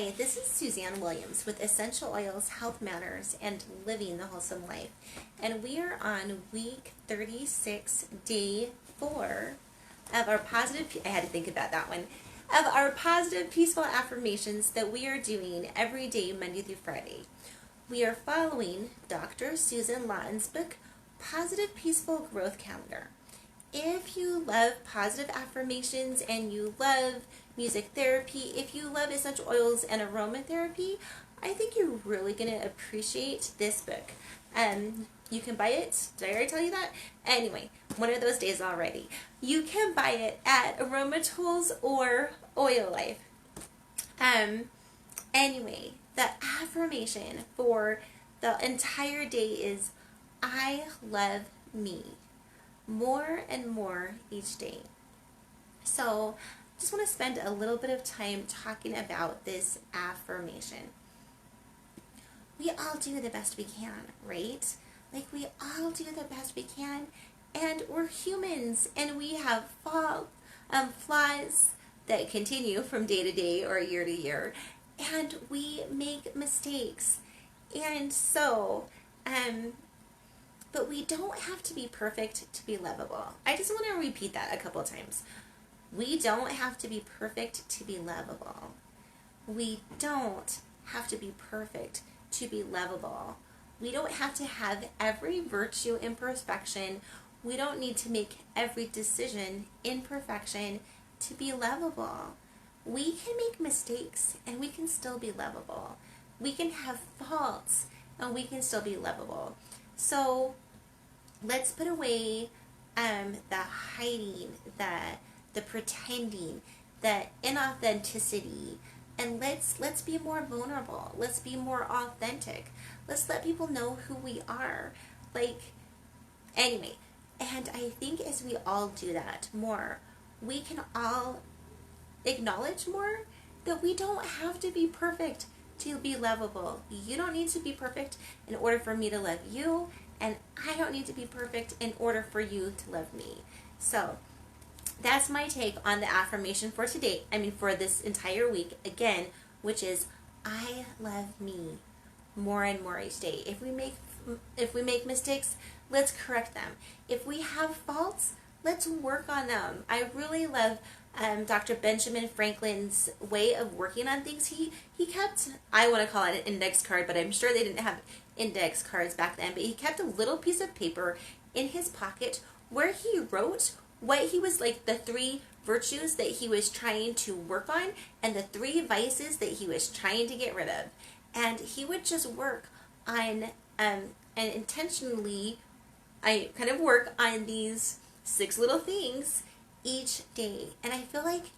Hi, this is Suzanne Williams with Essential Oils, Health Matters, and Living the Wholesome Life. And we are on week 36, day 4 of our I had to think about that one, of our positive, peaceful affirmations that we are doing every day, Monday through Friday. We are following Dr. Susan Lawton's book, Positive Peaceful Growth Calendar. If you love positive affirmations and you love music therapy, if you love essential oils and aromatherapy, I think you're really going to appreciate this book. You can buy it. Did I already tell you that? Anyway, one of those days already. You can buy it at Aromatools or Oil Life. Anyway, the affirmation for the entire day is, I love me, more and more each day. So I just want to spend a little bit of time talking about this affirmation. We all do the best we can, right? Like, we all do the best we can, and we're humans, and we have flaws that continue from day to day or year to year, and we make mistakes. And so, but we don't have to be perfect to be lovable. I just want to repeat that a couple of times. We don't have to be perfect to be lovable. We don't have to be perfect to be lovable. We don't have to have every virtue in perfection. We don't need to make every decision in perfection to be lovable. We can make mistakes and we can still be lovable. We can have faults and we can still be lovable. So let's put away the hiding, the pretending, the inauthenticity, and let's be more vulnerable. Let's be more authentic. Let's let people know who we are. Anyway, and I think as we all do that more, we can all acknowledge more that we don't have to be perfect to be lovable. You don't need to be perfect in order for me to love you, and I don't need to be perfect in order for you to love me. So that's my take on the affirmation for today. For this entire week, again, which is, I love me more and more each day. If we make mistakes, let's correct them. If we have faults, let's work on them. I really love Dr. Benjamin Franklin's way of working on things. He kept, I want to call it an index card, but I'm sure they didn't have index cards back then, but he kept a little piece of paper in his pocket where he wrote what he was the 3 virtues that he was trying to work on and the 3 vices that he was trying to get rid of. And he would just work on, and intentionally, I kind of work on these 6 little things each day. And I feel like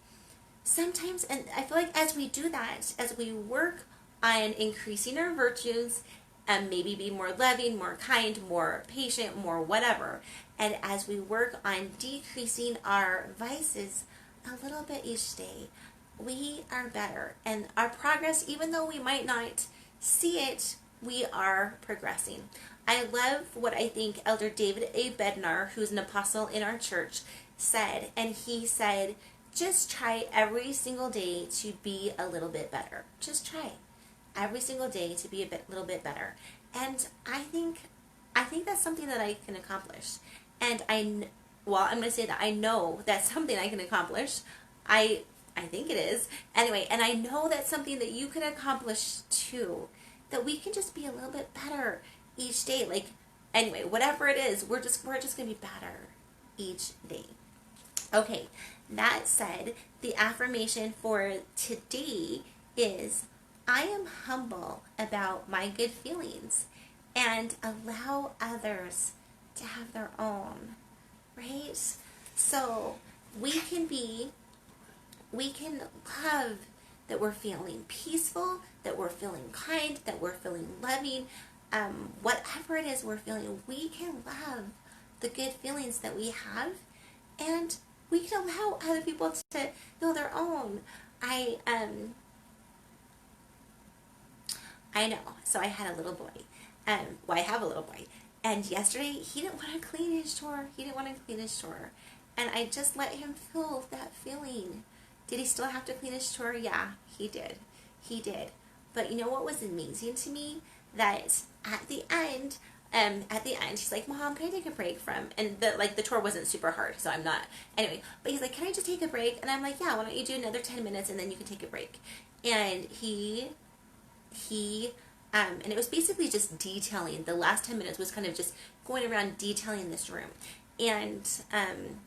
sometimes, and I feel like as we do that, as we work on increasing our virtues, and maybe be more loving, more kind, more patient, more whatever, and as we work on decreasing our vices a little bit each day, we are better. And our progress, even though we might not see it, we are progressing. I love what I think Elder David A. Bednar, who's an apostle in our church, said. And he said, just try every single day to be a little bit better. Just try every single day to be a little bit better. And I think that's something that I can accomplish. And I'm going to say that I know that's something I can accomplish. I think it is. Anyway, and I know that's something that you can accomplish too. That we can just be a little bit better each day. Anyway, whatever it is, we're just going to be better each day. Okay, that said, the affirmation for today is, I am humble about my good feelings and allow others to have their own, right? So we can love that we're feeling peaceful, that we're feeling kind, that we're feeling loving, whatever it is we're feeling, we can love the good feelings that we have, and we can allow other people to feel their own. I know. So I had a little boy. I have a little boy. And yesterday, he didn't want to clean his drawer. And I just let him feel that feeling. Did he still have to clean his drawer? Yeah, he did. He did. But you know what was amazing to me? That at the end, he's like, Mom, can I take a break from, and the tour wasn't super hard, so I'm not, anyway, but he's like, can I just take a break? And I'm like, yeah, why don't you do another 10 minutes and then you can take a break. And and it was basically just detailing. The last 10 minutes was kind of just going around detailing this room, and,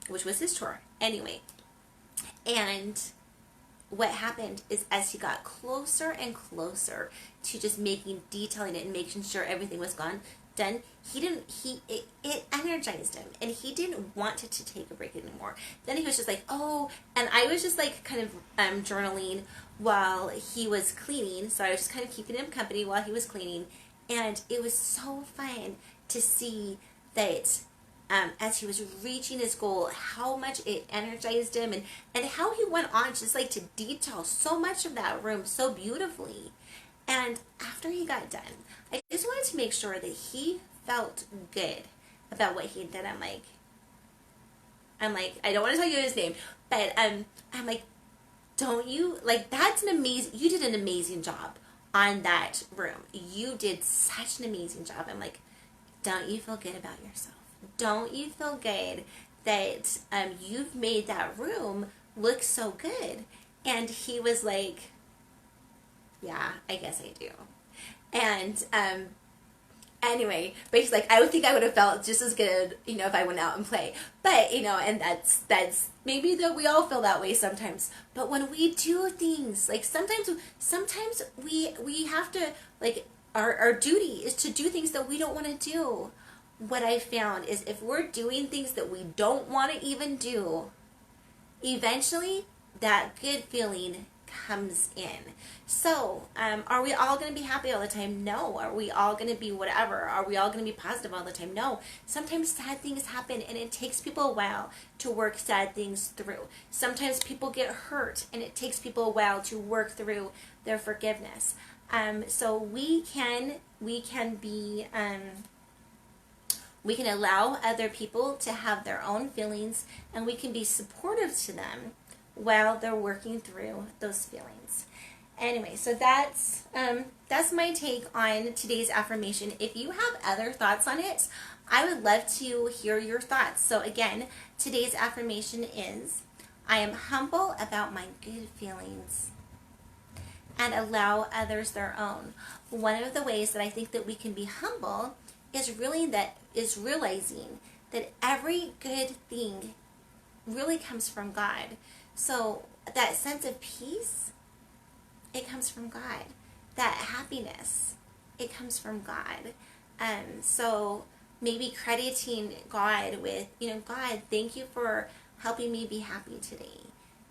which was his tour. Anyway, and what happened is as he got closer and closer to just detailing it and making sure everything was done, it energized him, and he didn't want to take a break anymore. Then he was just like, oh, and I was just like kind of journaling while he was cleaning, so I was just kind of keeping him company while he was cleaning, and it was so fun to see that as he was reaching his goal, how much it energized him, and how he went on just like to detail so much of that room so beautifully. And after he got done, I just wanted to make sure that he felt good about what he did. I'm like, I don't want to tell you his name, but I'm like, don't you, like, you did an amazing job on that room. You did such an amazing job. I'm like, don't you feel good about yourself? Don't you feel good that you've made that room look so good? And he was like, yeah, I guess I do. And anyway, but he's like, I would think I would have felt just as good, if I went out and play. But, and that's maybe that we all feel that way sometimes. But when we do things, like sometimes we have to, like, our duty is to do things that we don't want to do. What I found is if we're doing things that we don't want to even do, eventually that good feeling comes in. So, are we all going to be happy all the time? No. Are we all going to be whatever? Are we all going to be positive all the time? No. Sometimes sad things happen, and it takes people a while to work sad things through. Sometimes people get hurt, and it takes people a while to work through their forgiveness. So we can be, we can allow other people to have their own feelings, and we can be supportive to them while they're working through those feelings. Anyway, so that's my take on today's affirmation. If you have other thoughts on it, I would love to hear your thoughts. So again, today's affirmation is, I am humble about my good feelings and allow others their own. One of the ways that I think that we can be humble is realizing that every good thing really comes from God. So that sense of peace, it comes from God. That happiness, it comes from God. So maybe crediting God with, God, thank you for helping me be happy today.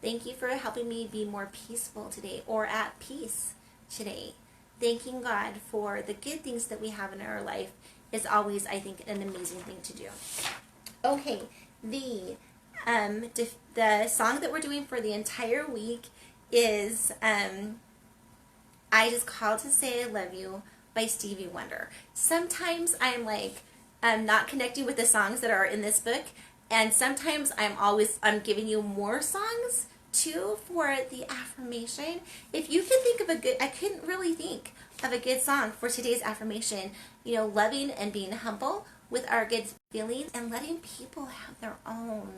Thank you for helping me be more peaceful today, or at peace today. Thanking God for the good things that we have in our life is always, I think, an amazing thing to do. Okay, the song that we're doing for the entire week is I Just Called to Say I Love You by Stevie Wonder. Sometimes I'm not connecting with the songs that are in this book, and sometimes I'm giving you more songs too for the affirmation. If you can think of I couldn't really think of a good song for today's affirmation. Loving and being humble with our good feelings and letting people have their own.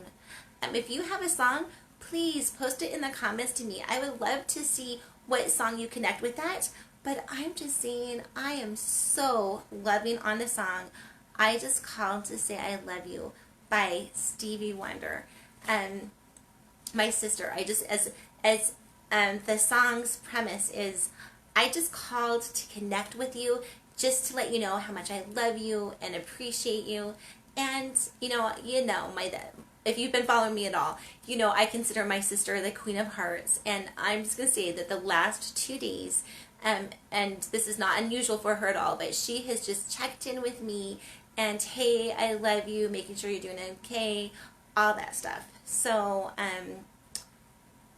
If you have a song, please post it in the comments to me. I would love to see what song you connect with that. But I'm just saying, I am so loving on the song I Just Called to Say I Love You by Stevie Wonder. My sister, as the song's premise is, I just called to connect with you, just to let you know how much I love you and appreciate you. And if you've been following me at all, I consider my sister the Queen of Hearts. And I'm just going to say that the last 2 days, and this is not unusual for her at all, but she has just checked in with me and, hey, I love you, making sure you're doing okay, all that stuff. So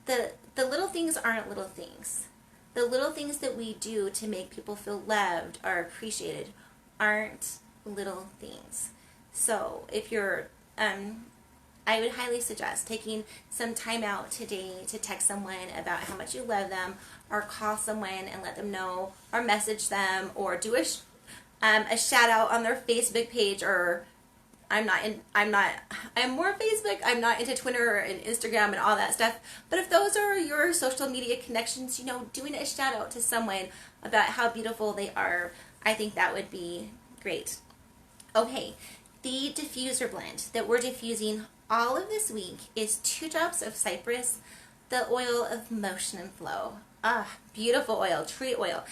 the little things aren't little things. The little things that we do to make people feel loved or appreciated aren't little things. So if you're, I would highly suggest taking some time out today to text someone about how much you love them, or call someone and let them know, or message them, or do a shout out on their Facebook page, or I'm more Facebook. I'm not into Twitter and Instagram and all that stuff. But if those are your social media connections, you know, doing a shout out to someone about how beautiful they are, I think that would be great. Okay, the diffuser blend that we're diffusing all of this week is 2 drops of cypress, the oil of motion and flow. Ah, beautiful oil, tree oil.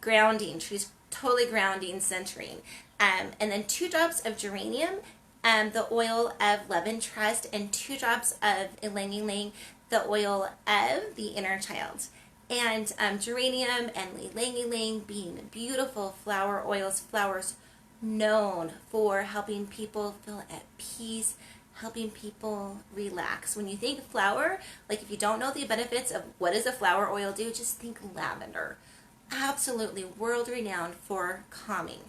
Grounding, trees totally grounding, centering. And then 2 drops of geranium, the oil of love and trust, and 2 drops of ylang ylang, the oil of the inner child. And geranium and ylang ylang being beautiful flower oils, flowers known for helping people feel at peace, helping people relax. When you think flower, like if you don't know the benefits of what does a flower oil do, just think lavender. Absolutely world renowned for calming.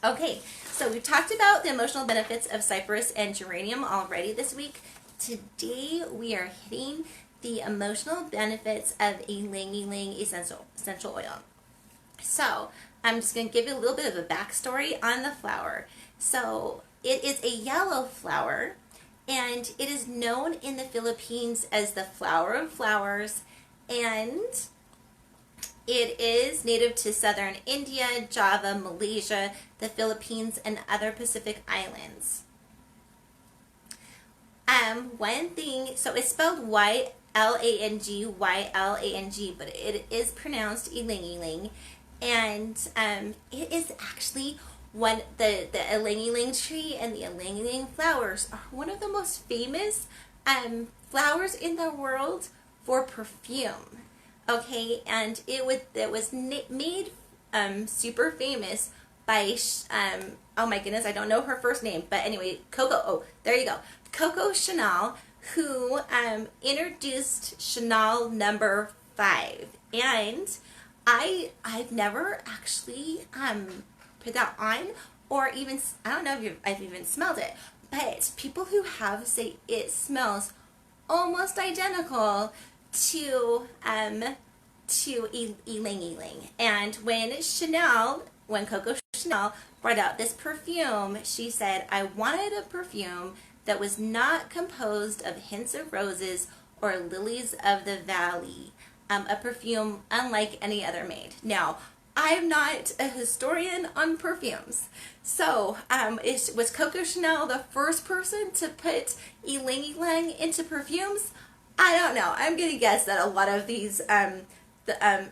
Okay, so we've talked about the emotional benefits of cypress and geranium already this week. Today we are hitting the emotional benefits of ylang ylang essential oil. So I'm just going to give you a little bit of a backstory on the flower. So it is a yellow flower, and it is known in the Philippines as the flower of flowers, and it is native to southern India, Java, Malaysia, the Philippines, and other Pacific islands. One thing, so it's spelled Y-L-A-N-G, Y-L-A-N-G, but it is pronounced ylang ylang, and it is actually the ylang ylang tree and the ylang ylang flowers are one of the most famous flowers in the world for perfume. Okay, and it was made super famous by oh my goodness, I don't know her first name, but anyway, Coco. Oh, there you go, Coco Chanel, who introduced Chanel number 5, and I've never actually put that on, or even, I don't know if I've even smelled it, but people who have say it smells almost identical to ylang ylang. And when Coco Chanel brought out this perfume, she said, I wanted a perfume that was not composed of hints of roses or lilies of the valley, a perfume unlike any other made. Now, I'm not a historian on perfumes, so was Coco Chanel the first person to put ylang ylang into perfumes? I don't know. I'm going to guess that a lot of these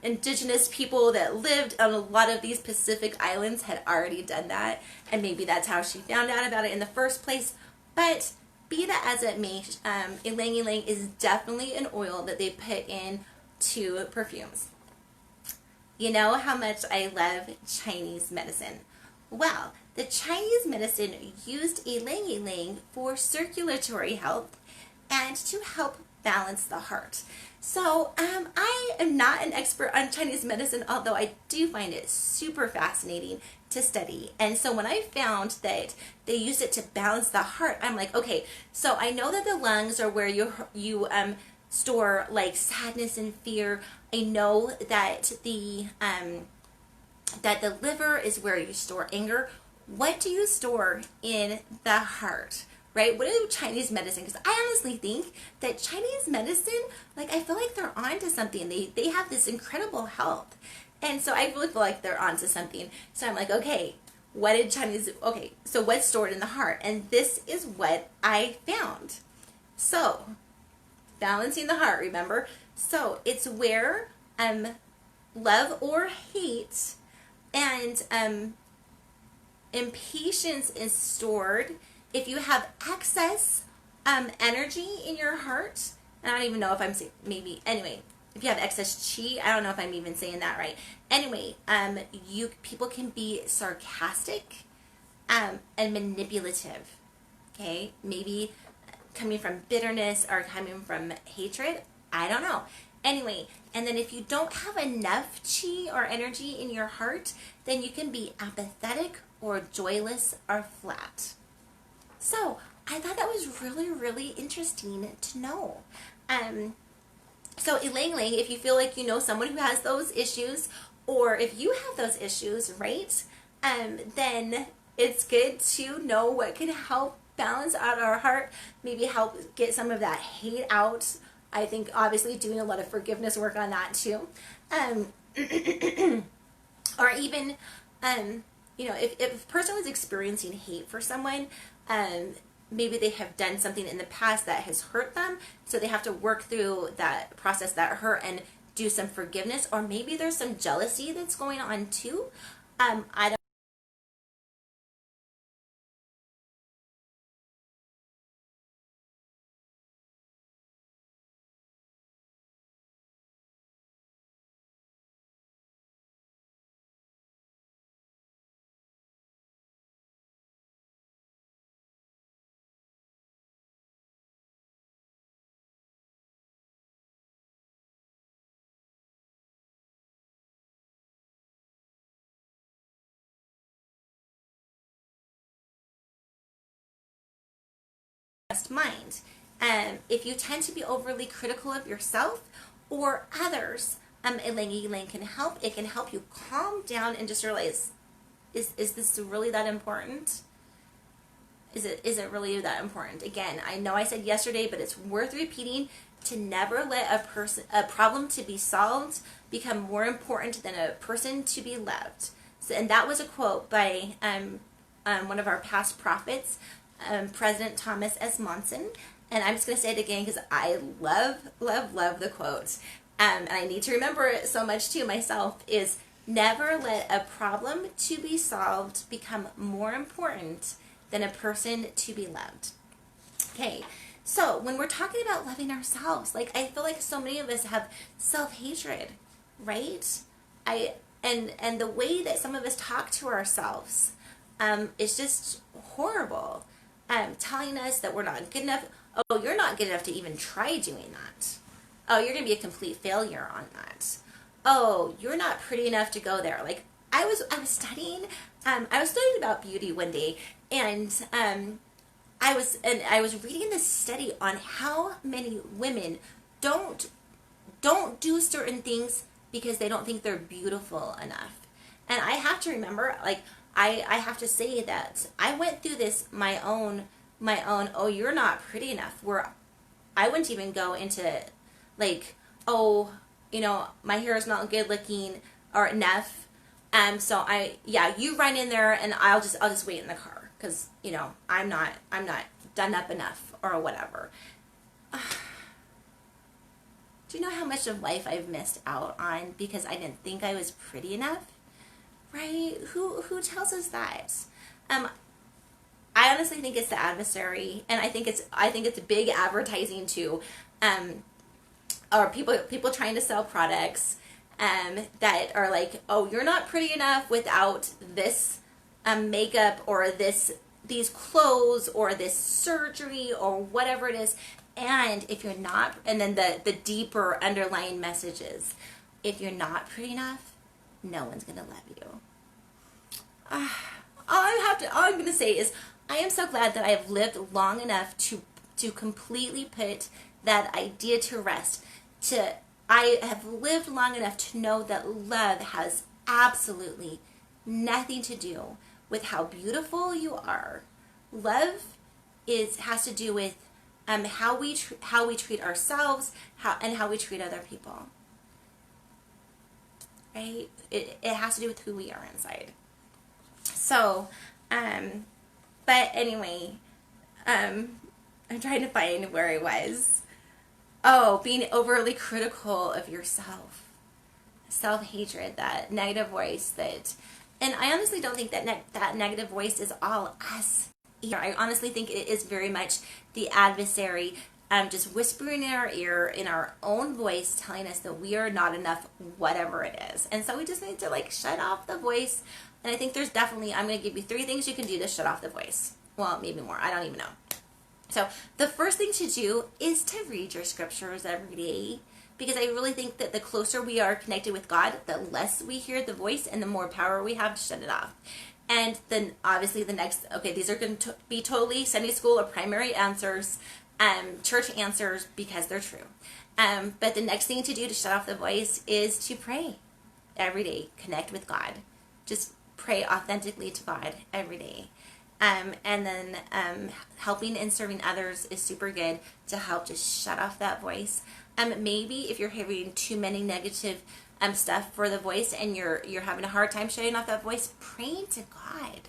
indigenous people that lived on a lot of these Pacific islands had already done that, and maybe that's how she found out about it in the first place. But be that as it may, ylang ylang is definitely an oil that they put in to perfumes. You know how much I love Chinese medicine. Well, the Chinese medicine used ylang ylang for circulatory health and to help balance the heart. So I am not an expert on Chinese medicine, although I do find it super fascinating to study. And so when I found that they use it to balance the heart, I'm like, okay, so I know that the lungs are where you store like sadness and fear. I know that the liver is where you store anger. What do you store in the heart? Right? What do Chinese medicine? Because I honestly think that Chinese medicine, like, I feel like they're onto something. They have this incredible health. And so I really feel like they're onto something. So I'm like, okay, so what's stored in the heart? And this is what I found. So, balancing the heart, remember? So it's where love or hate and impatience is stored. If you have excess energy in your heart, and I don't even know if I'm saying, maybe, anyway, if you have excess chi, I don't know if I'm even saying that right. Anyway, people can be sarcastic and manipulative, okay? Maybe coming from bitterness or coming from hatred, I don't know. Anyway, and then if you don't have enough chi or energy in your heart, then you can be apathetic or joyless or flat. So I thought that was really, really interesting to know. So Elaine Lang, if you feel like you know someone who has those issues, or if you have those issues, right, then it's good to know what can help balance out our heart, maybe help get some of that hate out. I think obviously doing a lot of forgiveness work on that too. Um, or even, if a person was experiencing hate for someone, um, maybe they have done something in the past that has hurt them, so they have to work through that process that hurt and do some forgiveness, or maybe there's some jealousy that's going on too. I don't mind. If you tend to be overly critical of yourself or others, Elaine can help. It can help you calm down and just realize, is this really that important? Is it really that important? Again, I know I said yesterday, but it's worth repeating, to never let a problem to be solved become more important than a person to be loved. So, and that was a quote by one of our past prophets, President Thomas S. Monson. And I'm just going to say it again because I love the quote. And I need to remember it so much too myself, is never let a problem to be solved become more important than a person to be loved. Okay, so when we're talking about loving ourselves, like I feel like so many of us have self-hatred, right? I and the way that some of us talk to ourselves is just horrible. Telling us that we're not good enough. Oh, you're not good enough to even try doing that. Oh, you're going to be a complete failure on that. Oh, you're not pretty enough to go there. Like I was studying about beauty one day, and I was reading this study on how many women don't do certain things because they don't think they're beautiful enough. And I have to remember, like, I have to say that I went through this my own, oh, you're not pretty enough, where I wouldn't even go into, like, oh, my hair is not good looking or enough. So you run in there and I'll just wait in the car because, I'm not done up enough or whatever. Do you know how much of life I've missed out on because I didn't think I was pretty enough? Right? Who tells us that? I honestly think it's the adversary, and I think it's big advertising too, or people trying to sell products that are like, oh, you're not pretty enough without this makeup or these clothes or this surgery or whatever it is. And if you're not, and then the deeper underlying messages, if you're not pretty enough, no one's gonna love you. All I'm gonna say is, I am so glad that I have lived long enough to completely put that idea to rest. I have lived long enough to know that love has absolutely nothing to do with how beautiful you are. Love has to do with how we treat ourselves, and how we treat other people. Right? It has to do with who we are inside. So, but anyway, I'm trying to find where I was. Oh, being overly critical of yourself. Self-hatred, that negative voice and I honestly don't think that negative voice is all us either. I honestly think it is very much the adversary, just whispering in our ear, in our own voice, telling us that we are not enough, whatever it is. And so we just need to shut off the voice. And I think there's definitely, I'm going to give you 3 things you can do to shut off the voice. Well, maybe more. I don't even know. So the first thing to do is to read your scriptures every day, because I really think that the closer we are connected with God, the less we hear the voice and the more power we have to shut it off. And then obviously the next, okay, these are going to be totally Sunday school or primary answers, church answers, because they're true. But the next thing to do to shut off the voice is to pray every day. Connect with God. Just pray authentically to God every day. And then helping and serving others is super good to help just shut off that voice. Maybe if you're hearing too many negative stuff for the voice and you're having a hard time shutting off that voice, praying to God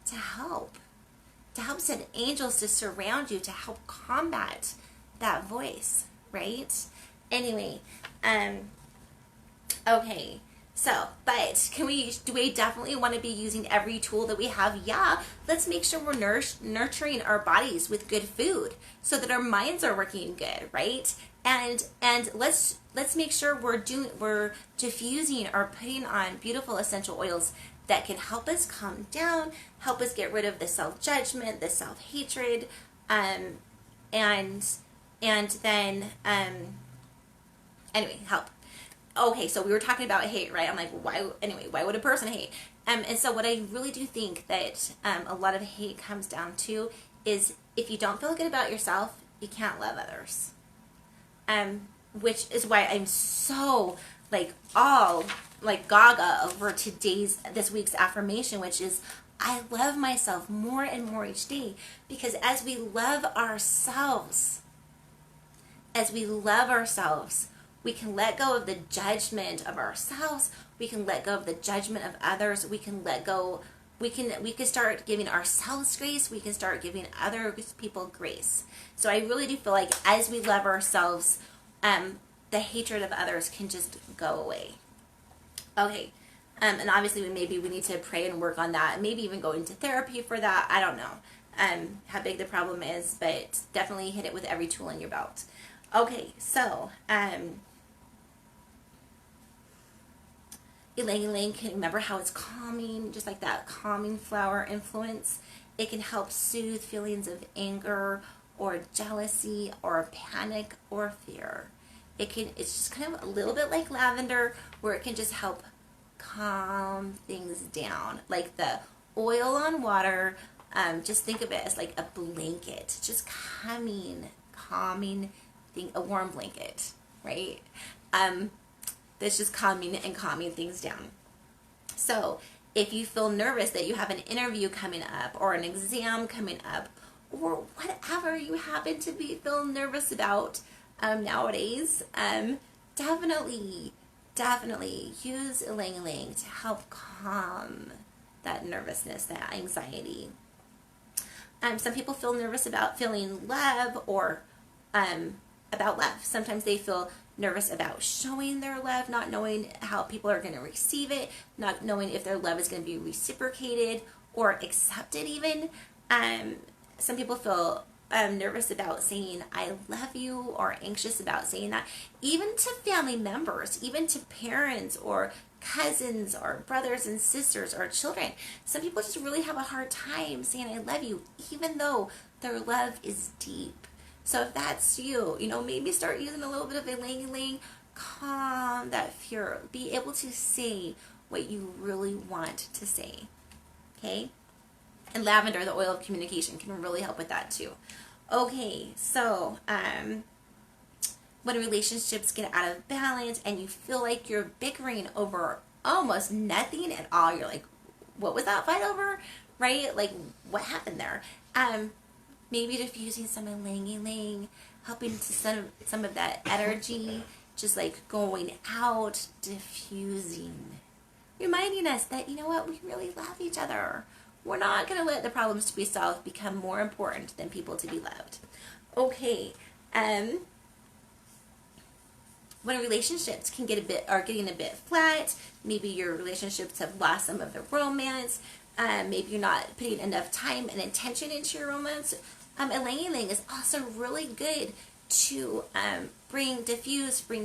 to help send angels to surround you to help combat that voice, right? Anyway, okay. So, but do we definitely want to be using every tool that we have? Yeah. Let's make sure we're nurturing our bodies with good food so that our minds are working good, right? And let's make sure we're diffusing or putting on beautiful essential oils that can help us calm down, help us get rid of the self-judgment, the self-hatred, and then anyway, help. Okay, so we were talking about hate, right? I'm like, why would a person hate? And so what I really do think that a lot of hate comes down to is if you don't feel good about yourself, you can't love others. Which is why I'm so all gaga over this week's affirmation, which is I love myself more and more each day, because as we love ourselves, we can let go of the judgment of ourselves. We can let go of the judgment of others. We can start giving ourselves grace. We can start giving other people grace. So I really do feel like as we love ourselves, the hatred of others can just go away. Okay. And obviously maybe we need to pray and work on that. Maybe even go into therapy for that. I don't know how big the problem is, but definitely hit it with every tool in your belt. Okay, so Ylang Ylang, can remember how it's calming, just like that calming flower influence. It can help soothe feelings of anger or jealousy or panic or fear. It's just kind of a little bit like lavender, where it can just help calm things down. Like the oil on water, just think of it as like a blanket, just calming thing, a warm blanket, right? That's just calming things down. So if you feel nervous that you have an interview coming up or an exam coming up or whatever you happen to be feeling nervous about nowadays, definitely use Ylang Ylang to help calm that nervousness, that anxiety. Some people feel nervous about feeling love or about love. Sometimes they feel nervous about showing their love, not knowing how people are going to receive it, not knowing if their love is going to be reciprocated or accepted even. Some people feel nervous about saying I love you, or anxious about saying that, even to family members, even to parents or cousins or brothers and sisters or children. Some people just really have a hard time saying I love you, even though their love is deep. So if that's you, maybe start using a little bit of Ylang Ylang, calm that fear, be able to say what you really want to say, okay? And lavender, the oil of communication, can really help with that too. Okay, so when relationships get out of balance and you feel like you're bickering over almost nothing at all, you're like, what was that fight over, right? Like, what happened there? Maybe diffusing some Ylang Ylang, helping to send some of that energy, just like going out, diffusing. Reminding us that, we really love each other. We're not going to let the problems to be solved become more important than people to be loved. Okay, when relationships are getting a bit flat, maybe your relationships have lost some of the romance, maybe you're not putting enough time and attention into your romance, Ylang Ylang is also really good to bring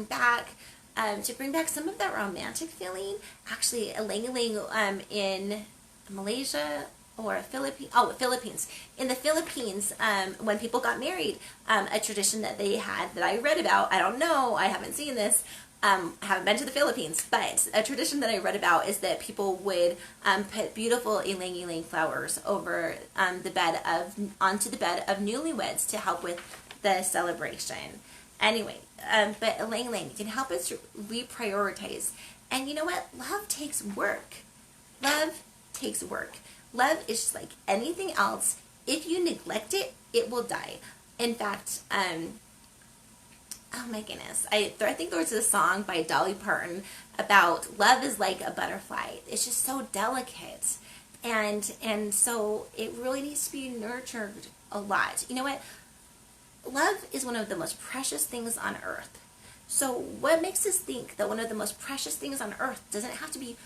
back some of that romantic feeling. Actually, Ylang Ylang in Malaysia or Philippines. In the Philippines, when people got married, a tradition that they had that I read about, I don't know, I haven't seen this, I haven't been to the Philippines, but a tradition that I read about is that people would put beautiful Ylang Ylang flowers over onto the bed of newlyweds to help with the celebration. Anyway, but Elaine Lang can help us reprioritize. And you know what? Love takes work. Love takes work. Love is just like anything else. If you neglect it, it will die. In fact, oh my goodness, I think there was a song by Dolly Parton about love is like a butterfly. It's just so delicate, and so it really needs to be nurtured a lot. You know what? Love is one of the most precious things on earth. So what makes us think that one of the most precious things on earth doesn't have to be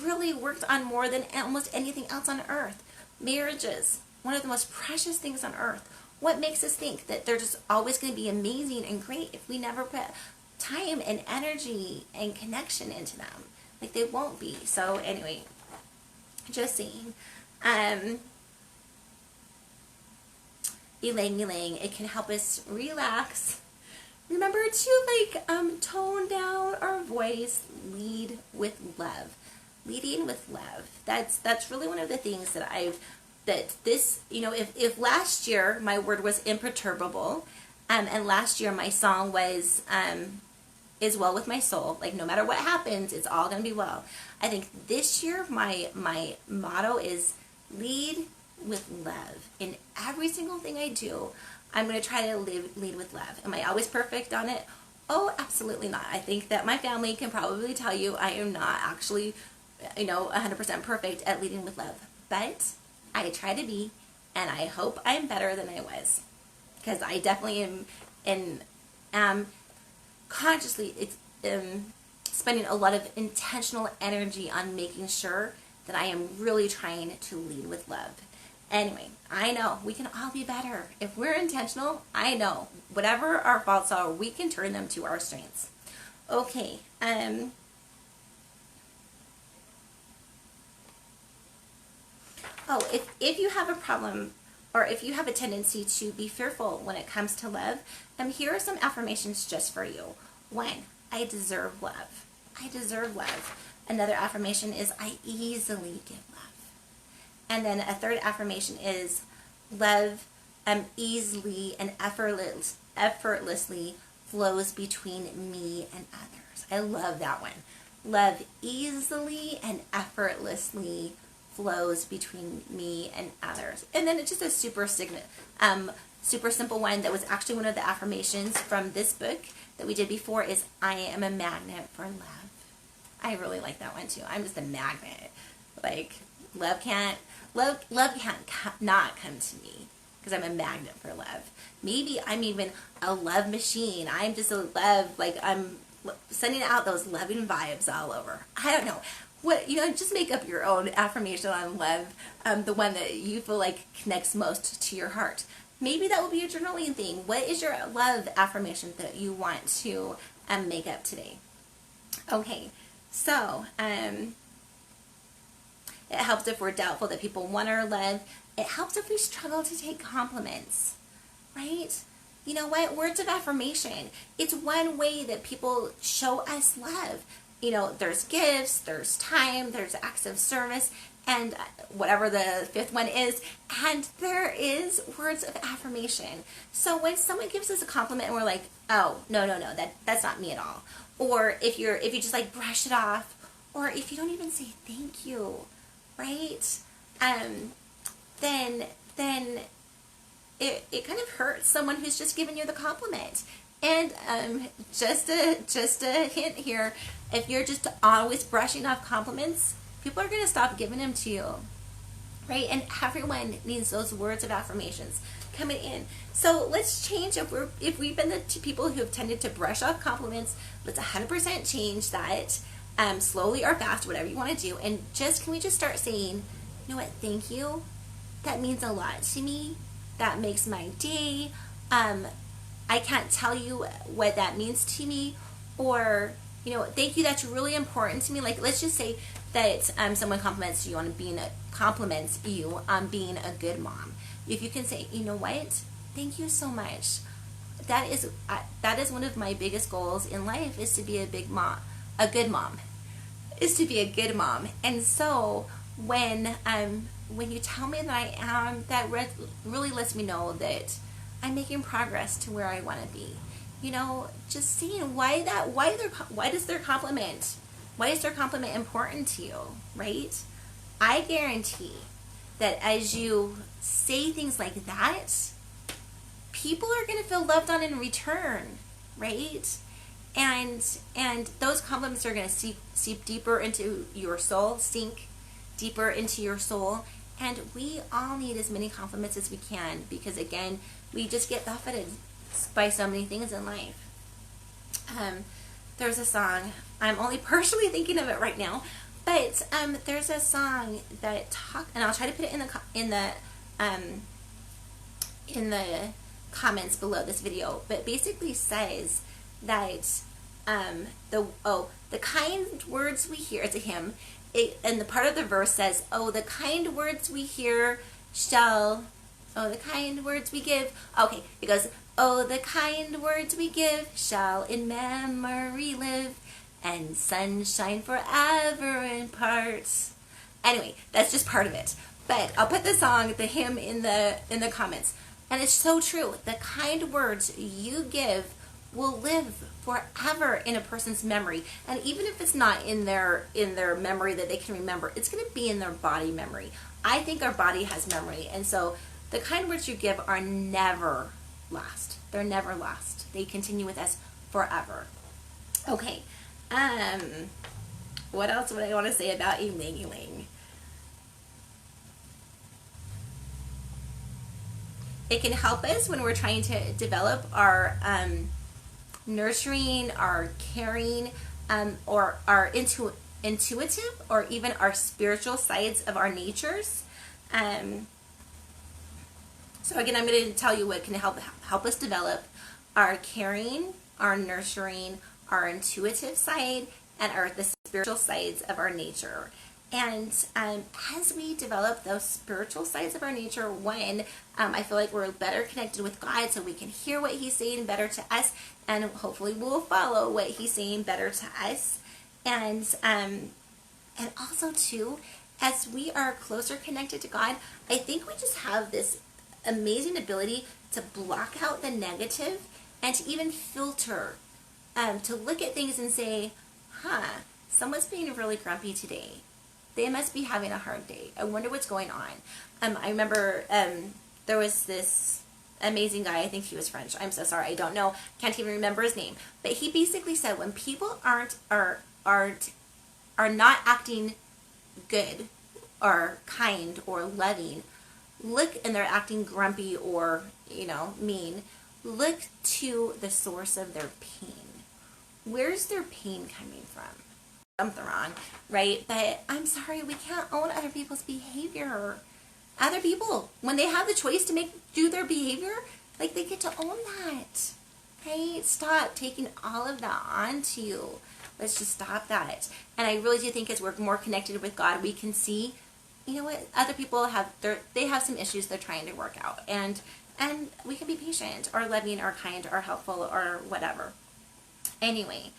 really worked on more than almost anything else on earth? Marriages, one of the most precious things on earth. What makes us think that they're just always going to be amazing and great if we never put time and energy and connection into them? Like, they won't be. So anyway, just saying. Ylang, it can help us relax. Remember to tone down our voice, lead with love. Leading with love. That's really one of the things that if last year my word was imperturbable, and last year my song was is well with my soul, like no matter what happens, it's all gonna be well. I think this year my motto is lead with love. In every single thing I do, I'm going to try to lead with love. Am I always perfect on it? Oh, absolutely not. I think that my family can probably tell you I am not actually, 100% perfect at leading with love. But I try to be, and I hope I'm better than I was. Because I definitely am consciously spending a lot of intentional energy on making sure that I am really trying to lead with love. Anyway, I know we can all be better. If we're intentional, I know whatever our faults are, we can turn them to our strengths. Okay. If you have a problem, or if you have a tendency to be fearful when it comes to love, here are some affirmations just for you. 1, I deserve love. I deserve love. Another affirmation is I easily give love. And then a third affirmation is love easily and effortlessly flows between me and others. I love that one. Love easily and effortlessly flows between me and others. And then it's just a super simple one that was actually one of the affirmations from this book that we did before is I am a magnet for love. I really like that one too. I'm just a magnet. Like, love can't not come to me because I'm a magnet for love. Maybe I'm even a love machine. I'm just a love, like I'm sending out those loving vibes all over. I don't know. Just make up your own affirmation on love, the one that you feel like connects most to your heart. Maybe that will be a journaling thing. What is your love affirmation that you want to make up today? Okay, so it helps if we're doubtful that people want our love. It helps if we struggle to take compliments, right? You know what? Words of affirmation. It's one way that people show us love. There's gifts, there's time, there's acts of service, and whatever the fifth one is, and there is words of affirmation. So when someone gives us a compliment and we're like, oh, no, that's not me at all. Or if you just like brush it off, or if you don't even say thank you, right? Then it kind of hurts someone who's just given you the compliment. And just a hint here, if you're just always brushing off compliments, people are going to stop giving them to you, right? And everyone needs those words of affirmations coming in. So let's change. If we've been the two people who have tended to brush off compliments, let's 100% change that, slowly or fast, whatever you want to do. And can we just start saying, you know what, thank you. That means a lot to me. That makes my day. I can't tell you what that means to me. Or, thank you, that's really important to me. Like, let's just say that someone compliments you on being a good mom. If you can say, you know what, thank you so much. That is one of my biggest goals in life, is to be a good mom. And so when you tell me that I am, that really lets me know that I'm making progress to where I want to be. just seeing why is their compliment, why is their compliment important to you, right? I guarantee that as you say things like that, people are going to feel loved on in return, right? And those compliments are going to seep deeper into your soul, sink deeper into your soul. And we all need as many compliments as we can, because again, we just get buffeted by so many things in life. There's a song, I'm only partially thinking of it right now, but there's a song that and I'll try to put it in the comments below this video, but basically says that the kind words we hear, it's a hymn, and the part of the verse says, the kind words we hear the kind words we give, okay, it goes, the kind words we give shall in memory live, and sunshine forever impart. Anyway, that's just part of it, but I'll put the song, the hymn, in the comments. And it's so true. The kind words you give will live forever in a person's memory. And even if it's not in their memory that they can remember, it's going to be in their body memory. I think our body has memory. And so the kind words you give are never lost. They're never lost. They continue with us forever. Okay. What else would I want to say about ylang-ylang? It can help us when we're trying to develop our nurturing, our caring, or our intuitive, or even our spiritual sides of our natures. So again, I'm going to tell you what can help us develop our caring, our nurturing, our intuitive side, and the spiritual sides of our nature. And as we develop those spiritual sides of our nature, I feel like we're better connected with God, so we can hear what He's saying better to us, and hopefully we'll follow what He's saying better to us. And also too, as we are closer connected to God, I think we just have this amazing ability to block out the negative and to even filter, to look at things and say, someone's being really grumpy today. They must be having a hard day. I wonder what's going on. I remember there was this amazing guy, I think he was French. I'm so sorry, I don't know. Can't even remember his name. But he basically said when people are not acting good or kind or loving, and they're acting grumpy or, mean, look to the source of their pain. Where's their pain coming from? Something wrong, right? But I'm sorry, we can't own other people's behavior. Other people, when they have the choice to do their behavior, like, they get to own that, right? Stop taking all of that onto you. Let's just stop that. And I really do think as we're more connected with God, we can see, what other people have. They have some issues they're trying to work out, and we can be patient or loving or kind or helpful or whatever. Anyway,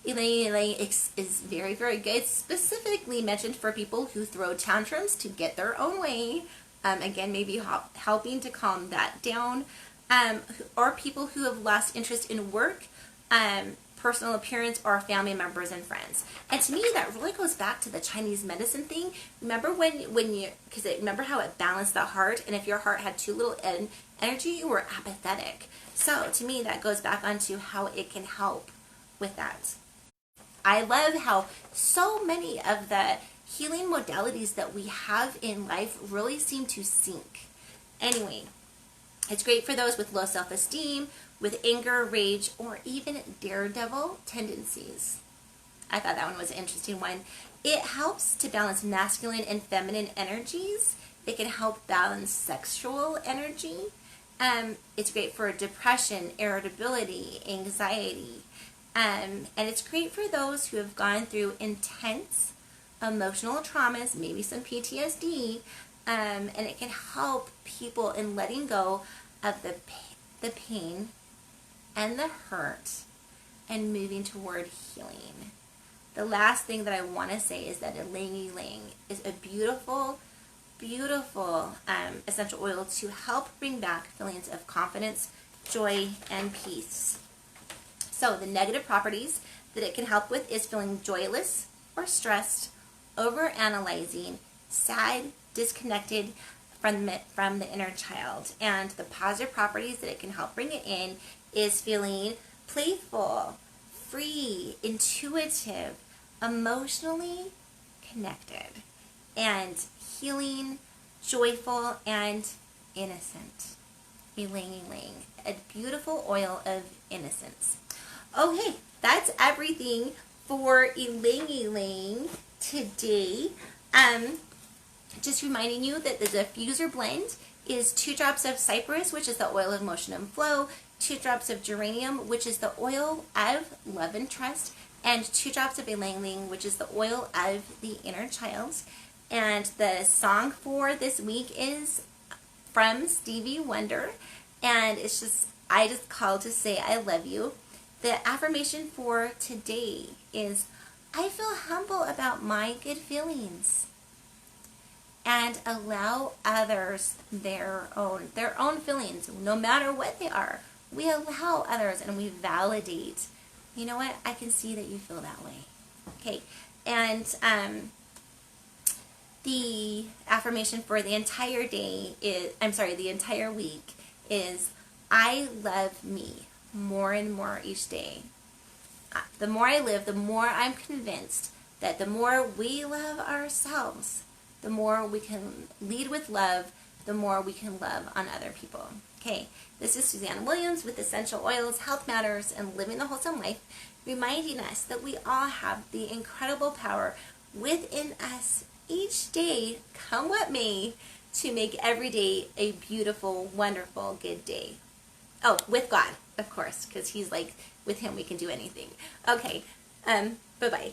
ylang-ylang is very, very good, specifically mentioned for people who throw tantrums to get their own way. Again, maybe helping to calm that down, or people who have lost interest in work, personal appearance, or family members and friends. And to me, that really goes back to the Chinese medicine thing. Remember remember how it balanced the heart, and if your heart had too little energy, you were apathetic. So to me, that goes back onto how it can help with that. I love how so many of the healing modalities that we have in life really seem to sync. Anyway, it's great for those with low self-esteem, with anger, rage, or even daredevil tendencies. I thought that one was an interesting one. It helps to balance masculine and feminine energies. It can help balance sexual energy. It's great for depression, irritability, anxiety. And it's great for those who have gone through intense emotional traumas, maybe some PTSD, and it can help people in letting go of the pain and the hurt and moving toward healing. The last thing that I want to say is that ylang-ylang is a beautiful beautiful essential oil to help bring back feelings of confidence, joy, and peace. So the negative properties that it can help with is feeling joyless or stressed, over-analyzing, sad, disconnected from the inner child. And the positive properties that it can help bring it in is feeling playful, free, intuitive, emotionally connected, and healing, joyful, and innocent. Ylang ylang, a beautiful oil of innocence. Okay, that's everything for ylang ylang today. Just reminding you that the diffuser blend is 2 drops of cypress, which is the oil of motion and flow, 2 drops of geranium, which is the oil of love and trust, and 2 drops of ylang ylang, which is the oil of the inner child. And the song for this week is from Stevie Wonder, and it's just, I just called to say I love you. The affirmation for today is, I feel humble about my good feelings, and allow others their own feelings, no matter what they are. We allow others and we validate. You know what? I can see that you feel that way. Okay, and the affirmation for the entire day is, the entire week is, I love me more and more each day. The more I live, the more I'm convinced that the more we love ourselves, the more we can lead with love, the more we can love on other people. Okay, this is Suzanne Williams with Essential Oils, Health Matters, and Living the Wholesome Life, reminding us that we all have the incredible power within us each day, come what may, to make every day a beautiful, wonderful, good day. Oh, with God, of course, because He's like, with Him we can do anything. Okay, bye-bye.